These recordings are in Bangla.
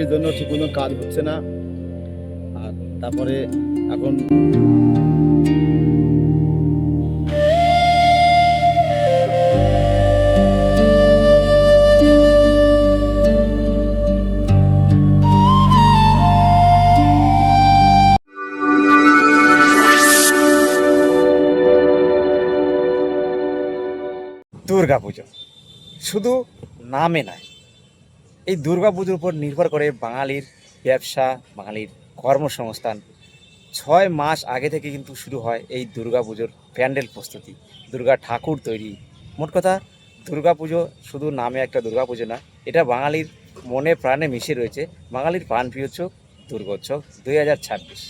বৃষ্টির জন্য ঠিক মতো কাজ হচ্ছে না। আর তারপরে এখন দুর্গাপুজো শুধু নামে নয়, এই দুর্গাপুজোর উপর নির্ভর করে বাঙালির ব্যবসা, বাঙালির কর্মসংস্থান। 6 মাস আগে থেকে কিন্তু শুরু হয় এই দুর্গাপুজোর প্যান্ডেল প্রস্তুতি, দুর্গা ঠাকুর তৈরি। মোট কথা, দুর্গাপুজো শুধু নামে একটা দুর্গাপুজো না, এটা বাঙালির মনে প্রাণে মিশে রয়েছে। বাঙালির প্রাণপ্রিয় উৎসব দুর্গোৎসব 2026।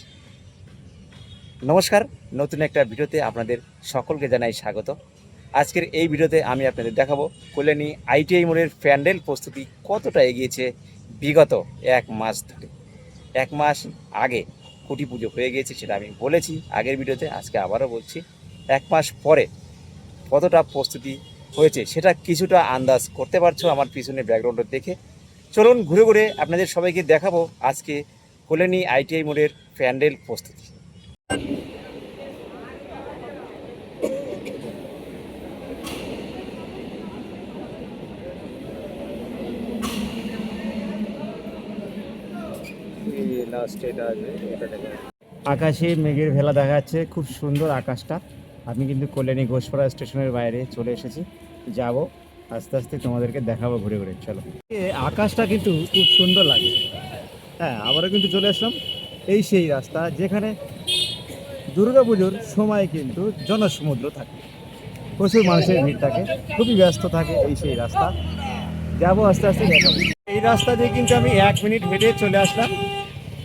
নমস্কার, নতুন একটা ভিডিওতে আপনাদের সকলকে জানাই স্বাগত। আজকের এই ভিডিওতে আমি আপনাদের দেখাবো কল্যাণী আইটিআই মোড়ের প্যান্ডেল প্রস্তুতি কতটা এগিয়েছে বিগত 1 মাস ধরে। 1 মাস আগে খুঁটি পুজো হয়ে গিয়েছে, সেটা আমি বলেছি আগের ভিডিওতে, আজকে আবারও বলছি। 1 মাস পরে কতটা প্রস্তুতি হয়েছে সেটা কিছুটা আন্দাজ করতে পারছো আমার পিছনে ব্যাকগ্রাউন্ডটা দেখে। চলুন ঘুরে ঘুরে আপনাদের সবাইকে দেখাবো আজকে কল্যাণী আইটিআই মোড়ের প্যান্ডেল প্রস্তুতি। আকাশে মেঘের ভেলা দেখা যাচ্ছে, খুব সুন্দর আকাশটা। আমি কিন্তু কল্যাণী ঘোষপাড়া স্টেশনের বাইরে চলে এসেছি, যাব আস্তে আস্তে তোমাদেরকে দেখাবো ঘুরে ঘুরে। চলো, আকাশটা কিন্তু খুব সুন্দর লাগে। হ্যাঁ, আবারও কিন্তু চলে আসলাম এই সেই রাস্তা যেখানে দুর্গাপুজোর সময় কিন্তু জনসমুদ্র থাকে, প্রচুর মানুষের ভিড় থাকে, খুবই ব্যস্ত থাকে এই সেই রাস্তা। যাবো আস্তে আস্তে দেখাবো। এই রাস্তা দিয়ে কিন্তু আমি 1 মিনিট হেঁটে চলে আসলাম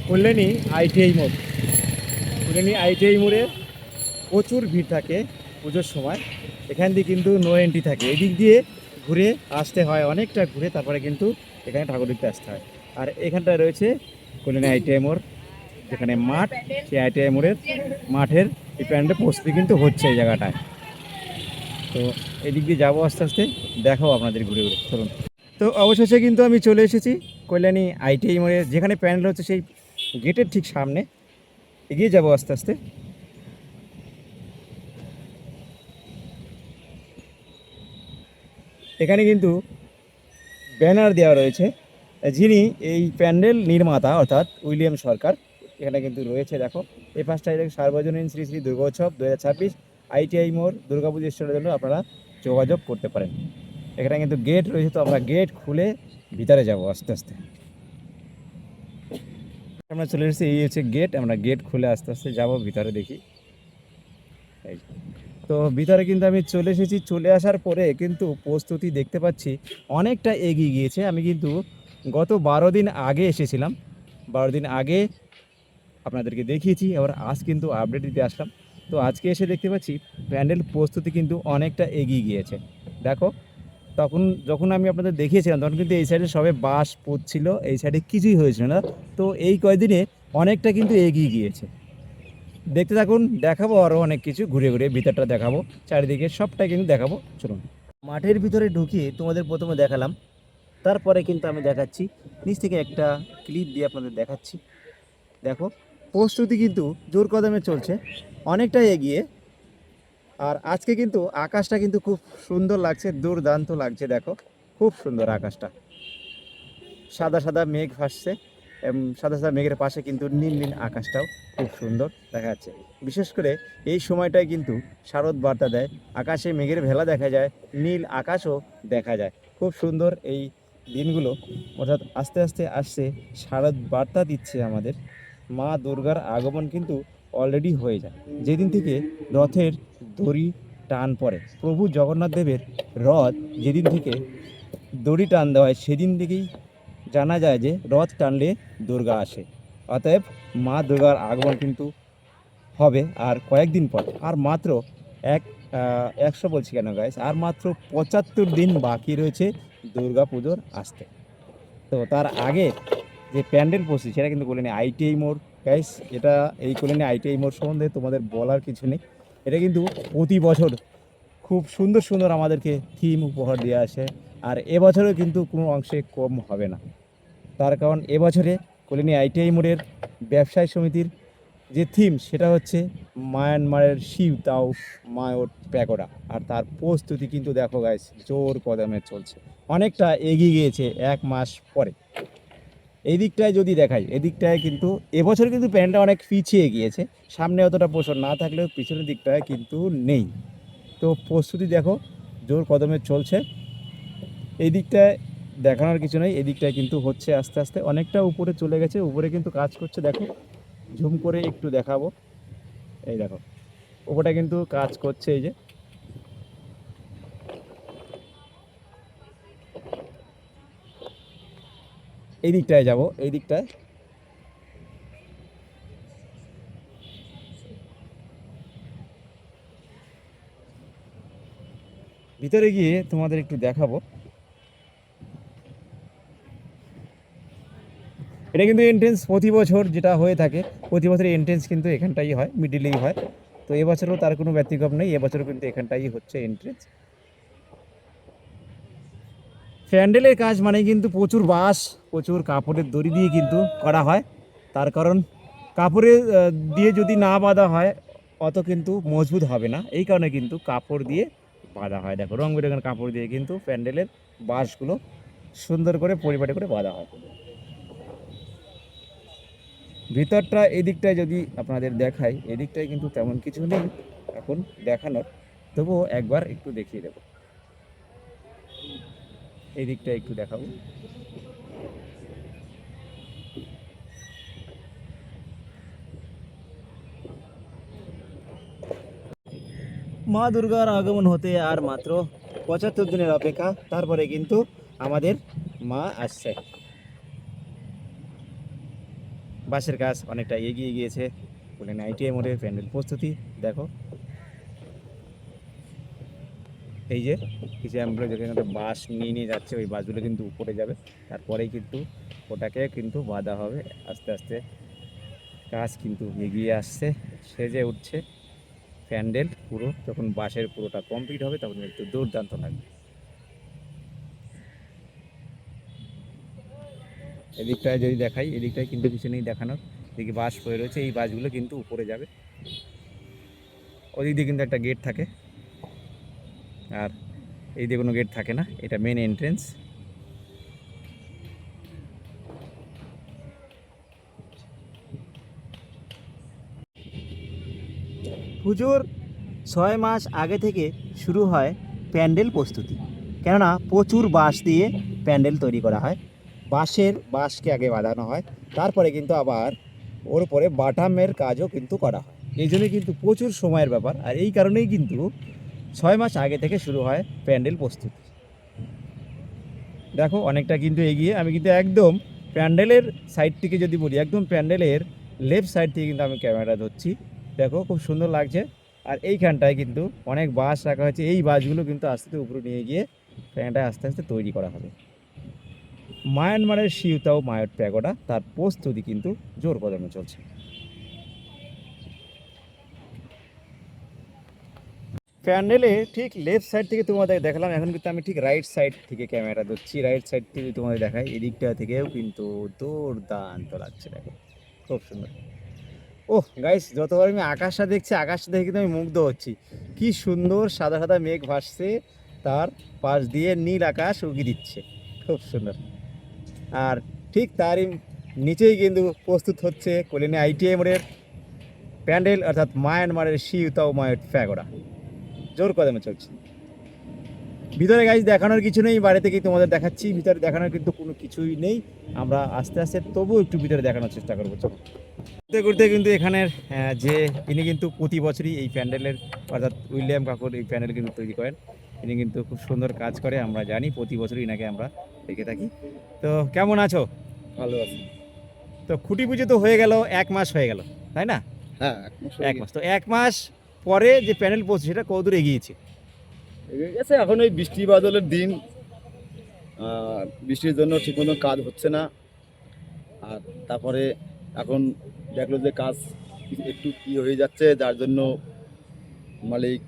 কল্যাণী আইটিআই মোড়। কল্যাণী আইটিআই মোড়ে প্রচুর ভিড় থাকে পুজোর সময়। এখান দিয়ে কিন্তু নো এন্ট্রি থাকে, এদিক দিয়ে ঘুরে আসতে হয়, অনেকটা ঘুরে তারপরে কিন্তু এখানে ঠাকুর দেখতে আসতে হয়। আর এখানটায় রয়েছে কল্যাণী আইটিআই মোড়, যেখানে মাঠ, সেই আইটিআই মোড়ের মাঠের এই প্যান্ডেল প্রস্তুতি কিন্তু হচ্ছে এই জায়গাটায়। তো এদিক দিয়ে যাবো আস্তে আস্তে, দেখাও আপনাদের ঘুরে ঘুরে। চলুন। তো অবশেষে কিন্তু আমি চলে এসেছি কল্যাণী আইটিআই মোড়ে, যেখানে প্যান্ডেল হচ্ছে সেই গেটের ঠিক সামনে। এগিয়ে যাবো আস্তে আস্তে। এখানে কিন্তু ব্যানার দেওয়া রয়েছে, যিনি এই প্যান্ডেল নির্মাতা অর্থাৎ উইলিয়াম সরকার এখানে কিন্তু রয়েছে। দেখো, এই পাঁচটায় সার্বজনীন শ্রী শ্রী দুর্গোৎসব 2026 আইটিআই মোড় দুর্গাপুজো স্টলের জন্য আপনারা যোগাযোগ করতে পারেন। এখানে কিন্তু গেট রয়েছে, তো আমরা গেট খুলে ভিতরে যাব আস্তে আস্তে। আমরা চলে এসেছি, এই হচ্ছে গেট, আমরা গেট খুলে আস্তে আস্তে যাব ভিতরে, দেখি। এই তো ভিতরে কিন্তু আমি চলে এসেছি। চলে আসার পরে কিন্তু প্রস্তুতি দেখতে পাচ্ছি অনেকটা এগিয়ে গিয়েছে। আমি কিন্তু গত 12 দিন আগে এসেছিলাম, 12 দিন আগে আপনাদেরকে দেখিয়েছি, আবার আজ কিন্তু আপডেট দিতে আসলাম। তো আজকে এসে দেখতে পাচ্ছি প্যান্ডেল প্রস্তুতি কিন্তু অনেকটা এগিয়ে গিয়েছে। দেখো, যখন আমি আপনাদের দেখিয়েছিলাম তখন কিন্তু এই সাইডে সবে বাঁশ পড়ছিল, এই সাইডে কিছুই হয়েছিল না। তো এই কয়দিনে অনেকটা কিন্তু এগিয়ে গিয়েছে। দেখতে থাকুন, দেখাবো আরও অনেক কিছু, ঘুরে ঘুরে ভিতরটা দেখাবো, চারিদিকে সবটাই কিন্তু দেখাবো। চলুন। মাঠের ভিতরে ঢুকিয়ে তোমাদের প্রথমে দেখালাম, তারপরে কিন্তু আমি দেখাচ্ছি নিচ থেকে একটা ক্লিপ দিয়ে আপনাদের দেখাচ্ছি। দেখো, প্রস্তুতি কিন্তু জোর কদমে চলছে, অনেকটাই এগিয়ে। আর আজকে কিন্তু আকাশটা কিন্তু খুব সুন্দর লাগছে, দুর্দান্ত লাগছে। দেখো, খুব সুন্দর আকাশটা, সাদা সাদা মেঘ ভাসছে, সাদা সাদা মেঘের পাশে কিন্তু নীল নীল আকাশটাও খুব সুন্দর দেখা যাচ্ছে। বিশেষ করে এই সময়টায় কিন্তু শারদ বার্তা দেয়, আকাশে মেঘের ভেলা দেখা যায়, নীল আকাশও দেখা যায়। খুব সুন্দর এই দিনগুলো, অর্থাৎ আস্তে আস্তে আসছে, শারদ বার্তা দিচ্ছে আমাদের। মা দুর্গার আগমন কিন্তু অলরেডি হয়ে যায় যেদিন থেকে রথের দড়ি টান পড়ে। প্রভু জগন্নাথ দেবের রথ যেদিন থেকে দড়ি টান দেওয়া হয় সেদিন থেকেই জানা যায় যে রথ টানলে দুর্গা আসে। অতএব মা দুর্গার আগমন কিন্তু হবে আর কয়েকদিন পর, আর মাত্র 100 বলছি কেন গাইস, আর মাত্র 75 দিন বাকি রয়েছে দুর্গা পুজোর আসতে। তো তার আগে যে প্যান্ডেল প্রস্তুতি সেটা কিন্তু কল্যাণী আইটিআই মোড়। গাইস, এটা এই কল্যাণী আইটিআই মোড় সম্বন্ধে তোমাদের বলার কিছু নেই। এটা কিন্তু প্রতি বছর খুব সুন্দর সুন্দর আমাদেরকে থিম উপহার দিয়ে আসে, আর এবছরও কিন্তু কোনো অংশে কম হবে না। তার কারণ এবছরে কল্যাণী আইটিআই মোড়ের ব্যবসায়ী সমিতির যে থিম সেটা হচ্ছে মায়ানমারের শিব তাও মায়ট প্যাগোডা। আর তার প্রস্তুতি কিন্তু দেখো গাইস জোর কদমে চলছে, অনেকটা এগিয়ে গিয়েছে 1 মাস পরে। এই দিকটায় যদি দেখাই, এদিকটায় কিন্তু এবছর কিন্তু প্যান্ডটা অনেক পিছিয়ে গিয়েছে, সামনে অতটা পোষণ না থাকলেও পিছনের দিকটায় কিন্তু নেই। তো প্রস্তুতি দেখো জোর কদমে চলছে। এই দিকটায় দেখানোর কিছু নেই, এদিকটায় কিন্তু হচ্ছে আস্তে আস্তে, অনেকটা উপরে চলে গেছে, উপরে কিন্তু কাজ করছে। দেখো ঝুম করে একটু দেখাবো, এই দেখো ওপরটা কিন্তু কাজ করছে। এই যে এই দিকটায় যাব, এই দিকটায় ভিতরে গিয়ে তোমাদের একটু দেখাবো। এটা কিন্তু এন্ট্রেন্স প্রতি বছর যেটা হয়ে থাকে, প্রতি বছর এন্ট্রেন্স কিন্তু এখানটাই হয়, মিডিলেই হয়। তো এবছরও তার কোনো ব্যতিক্রম নেই, এবছরও কিন্তু এখানটাই হচ্ছে এন্ট্রেন্স। প্যান্ডেলের কাজ মানে কিন্তু প্রচুর বাঁশ, প্রচুর কাপড়ের দড়ি দিয়ে কিন্তু করা হয়। তার কারণ কাপড়ে দিয়ে যদি না বাঁধা হয় অত কিন্তু মজবুত হবে না, এই কারণে কিন্তু কাপড় দিয়ে বাঁধা হয়। দেখো রং বেরঙের কাপড় দিয়ে কিন্তু প্যান্ডেলের বাঁশগুলো সুন্দর করে পরিপাটি করে বাঁধা হয়। ভিতরটা এদিকটায় যদি আপনাদের দেখাই, এদিকটায় কিন্তু তেমন কিছু নেই এখন দেখানোর, তবুও একবার একটু দেখিয়ে দেব। এই দিকটা একটু দেখাবো। মা দুর্গার আগমন হতে আর মাত্র 75 দিনের অপেক্ষা, তারপরে কিন্তু আমাদের মা আসছে। বাসের কাজ অনেকটা এগিয়ে গিয়েছে, বলে আইটিআই মোড়ের প্যান্ডেল প্রস্তুতি দেখো। এই যে কিছু এমপ্লয়ি যেখানে বাস নিয়ে নিয়ে যাচ্ছে, ওই বাসগুলো কিন্তু উপরে যাবে, তারপরেই কিন্তু ওটাকে কিন্তু বাঁধা হবে। আস্তে আস্তে কাজ কিন্তু এগিয়ে আসছে, সেজে উঠছে প্যান্ডেল পুরো। যখন বাসের পুরোটা কমপ্লিট হবে তখন একটু দুর্দান্ত লাগবে। এদিকটায় যদি দেখাই, এদিকটায় কিন্তু কিছু নেই দেখানোর, এদিকে বাস পড়ে রয়েছে, এই বাসগুলো কিন্তু উপরে যাবে। ওদিক দিয়ে কিন্তু একটা গেট থাকে, আর এই দিয়ে কোনো গেট থাকে না, এটা মেন এন্ট্রেন্স। পুজোর 6 মাস আগে থেকে শুরু হয় প্যান্ডেল প্রস্তুতি, কেননা প্রচুর বাঁশ দিয়ে প্যান্ডেল তৈরি করা হয়। বাঁশকে আগে বাঁধানো হয়, তারপরে কিন্তু আবার ওর উপরে বাটামের কাজও কিন্তু করা হয়। এই জন্যই কিন্তু প্রচুর সময়ের ব্যাপার, আর এই কারণেই কিন্তু 6 মাস আগে থেকে শুরু হয় প্যান্ডেল প্রস্তুতি। দেখো অনেকটা কিন্তু এগিয়ে, আমি কিন্তু একদম প্যান্ডেলের সাইড থেকে যদি বলি, একদম প্যান্ডেলের লেফট সাইড থেকে কিন্তু আমি ক্যামেরা ধরছি। দেখো খুব সুন্দর লাগছে। আর এইখানটায় কিন্তু অনেক বাঁশ রাখা হয়েছে, এই বাঁশগুলো কিন্তু আস্তে আস্তে উপরে নিয়ে গিয়ে প্যান্ডেলটা আস্তে আস্তে তৈরি করা হবে। মায়ানমারের শিউতাও মায়ট প্যাগোডা, তার প্রস্তুতি কিন্তু জোর কদমে চলছে। প্যান্ডেলে ঠিক লেফট সাইড থেকে তোমাদের দেখালাম, এখন কিন্তু আমি ঠিক রাইট সাইড থেকে ক্যামেরা ধরছি। রাইট সাইড থেকে তোমাদের দেখাই, এদিকটা থেকেও কিন্তু দুর্দান্ত লাগছে। দেখো খুব সুন্দর। ওহ গাইস, যতবার আমি আকাশটা দেখছি, আকাশটা দেখে কিন্তু আমি মুগ্ধ হচ্ছি। কি সুন্দর সাদা সাদা মেঘ ভাসছে, তার পাশ দিয়ে নীল আকাশ উকি দিচ্ছে, খুব সুন্দর। আর ঠিক তারই নিচেই কিন্তু প্রস্তুত হচ্ছে কল্যাণী আইটিআই মোড়ের প্যান্ডেল, অর্থাৎ মায়ানমারের শিউতাও মায়ট প্যাগোডা জোর কদমে চলছে। ভিতরে গাইজ দেখানোর কিছু নেই, বাইরে থেকেই তোমাদের দেখাচ্ছি। ভিতরে দেখানোর কিন্তু কোনো কিছুই নেই, আমরা আস্তে আস্তে তবুও একটু ভিতরে দেখানোর চেষ্টা করবো। চলো ঘুরতে ঘুরতে কিন্তু এখানের যে ইনি কিন্তু প্রতি বছরই এই প্যান্ডেলের, অর্থাৎ উইলিয়াম কাকুর এই প্যান্ডেল কিন্তু তৈরি করেন। ইনি কিন্তু খুব সুন্দর কাজ করে, আমরা জানি, প্রতি বছরই ইনাকে আমরা দেখে থাকি। তো কেমন আছো? ভালো আছে। তো খুঁটি পুজো তো হয়ে গেল, 1 মাস হয়ে গেল, তাই না? হ্যাঁ, 1 মাস, তো 1 মাস পরে যে প্যান্ডেল পড়ছে সেটা কতদূর এগিয়েছে? এগিয়ে গেছে। এখন এই বৃষ্টি বাদলের দিন, বৃষ্টির জন্য ঠিক মতো কাজ হচ্ছে না। আর তারপরে এখন দেখলো যে কাজ একটু কি হয়ে যাচ্ছে, যার জন্য মালিক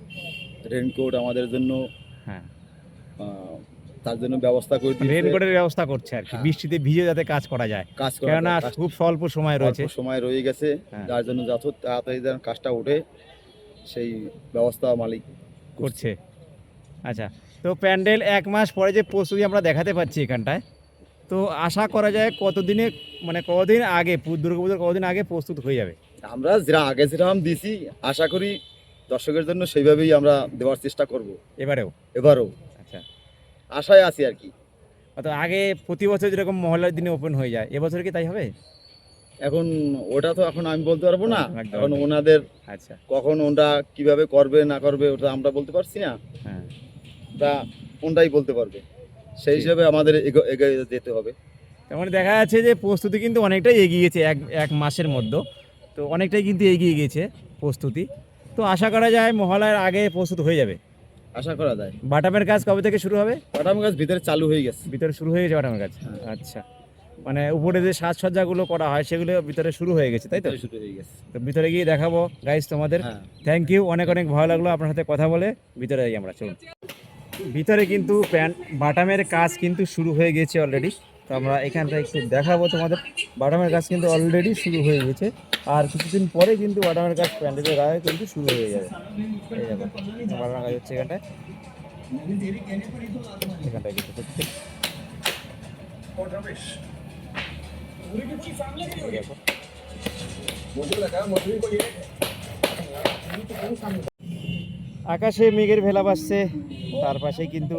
রেনকোট আমাদের জন্য হ্যাঁ তার জন্য ব্যবস্থা করে দিয়েছে। রেনকোটের ব্যবস্থা করছে আর কি, হ্যাঁ। বৃষ্টিতে ভিজে যাতে কাজ করা যায়, কাজ করা কেননা যায়, কাজ খুব স্বল্প সময় রয়েছে। অল্প সময় রয়ে গেছে, হ্যাঁ। যার জন্য যত তাড়াতাড়ি যেন কাজটা ওঠে সেই ব্যবস্থা মালিক করছে। আচ্ছা, তো প্যান্ডেল 1 মাস পরে যে প্রস্তুতি আমরা দেখাতে পাচ্ছি এখানটায়, তো আশা করা যায় কতদিনে, মানে কতদিন আগে দুর্গাপুজোর কতদিন আগে প্রস্তুত হয়ে যাবে? আমরা আগে যেরকম দিছি আশা করি দর্শকের জন্য সেইভাবেই আমরা দেওয়ার চেষ্টা করব এবারেও? এবারও, আচ্ছা, আশায় আছি আর কি। তো আগে প্রতি বছর যেরকম মহলার দিনে ওপেন হয়ে যায়, এবছর কি তাই হবে? এখন ওটা তো এখন আমি বলতে পারবো না, একদম, এখন একদম। ওনাদের আচ্ছা, কখন ওটা কিভাবে করবে না করবে ওটা আমরা বলতে পারছি না, হ্যাঁ। ওটা ওনটাই বলতে পারবে, সেই ঠিক। হিসাবে আমাদের এগিয়ে যেতে হবে। তার মানে দেখা যাচ্ছে যে প্রস্তুতি কিন্তু অনেকটাই এগিয়েছে, এক মাসের মধ্যে, তো অনেকটাই কিন্তু এগিয়ে গিয়েছে প্রস্তুতি। তো আশা করা যায় মহলার আগে প্রস্তুত হয়ে যাবে। আশা করা যায়। বাটামের কাজ কবে থেকে শুরু হবে? বাটাম গাছ ভিতরে চালু হয়ে গেছে। ভিতরে শুরু হয়ে গেছে বাটামের কাজ? হ্যাঁ। আচ্ছা, মানে উপরে যে সাজসজ্জাগুলো করা হয় সেগুলো ভিতরে শুরু হয়ে গেছে, তাই তো? শুরু হয়ে গেছে। তো ভিতরে গিয়ে দেখাবো গাইস তোমাদের। হ্যাঁ। থ্যাংক ইউ, অনেক অনেক ভালো লাগলো আপনার সাথে কথা বলে। ভিতরে যাই আমরা, চলুন। ভিতরে কিন্তু বাটামের কাজ কিন্তু শুরু হয়ে গেছে অলরেডি। তো আমরা এখানটা একটু দেখাবো তোমাদের। বাটামের কাজ কিন্তু অলরেডি শুরু হয়ে গেছে, আর কিছুদিন পরে কিন্তু বাটামের কাজ প্যান্ডেলের গায়ে কিন্তু শুরু হয়ে যাবে। এই দেখো বাটামের কাজ হচ্ছে এখানটায়, এখানটায় কিন্তু হচ্ছে। এই দেখো। আকাশে মেঘের ভেলা ভাসছে, তার পাশে কিন্তু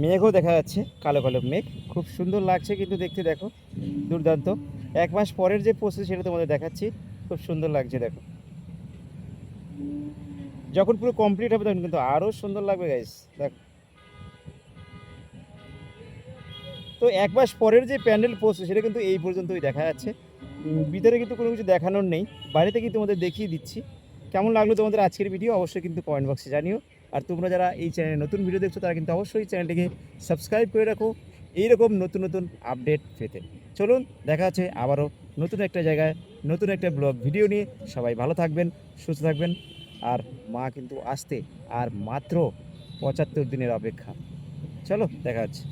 মেঘও দেখা যাচ্ছে, কালো কালো মেঘ, খুব সুন্দর লাগছে কিন্তু দেখতে, দেখো দুর্দান্ত। 1 মাস পরের যে প্রসেস সেটা তোমাদের দেখাচ্ছি, খুব সুন্দর লাগছে দেখো। যখন পুরো কমপ্লিট হবে তখন কিন্তু আরও সুন্দর লাগবে গাইস, দেখো। তো 1 মাস পরের যে প্যান্ডেল প্রসেস সেটা কিন্তু এই পর্যন্তই দেখা যাচ্ছে। ভিতরে কিন্তু কোনো কিছু দেখানোর নেই, বাইরেতে কিন্তু তোমাদের দেখিয়ে দিচ্ছি। কেমন লাগলো তোমাদের আজকের ভিডিও অবশ্যই কিন্তু কমেন্ট বক্সে জানিও। আর তোমরা যারা এই চ্যানেলে নতুন ভিডিও দেখছো তারা কিন্তু অবশ্যই চ্যানেলটিকে সাবস্ক্রাইব করে রাখো এইরকম নতুন নতুন আপডেট পেতে। চলুন, দেখা হচ্ছে আবারও নতুন একটা জায়গায় নতুন একটা ব্লগ ভিডিও নিয়ে। সবাই ভালো থাকবেন, সুস্থ থাকবেন। আর মা কিন্তু আসতে আর মাত্র 75 দিনের অপেক্ষা। চলো, দেখা হচ্ছে।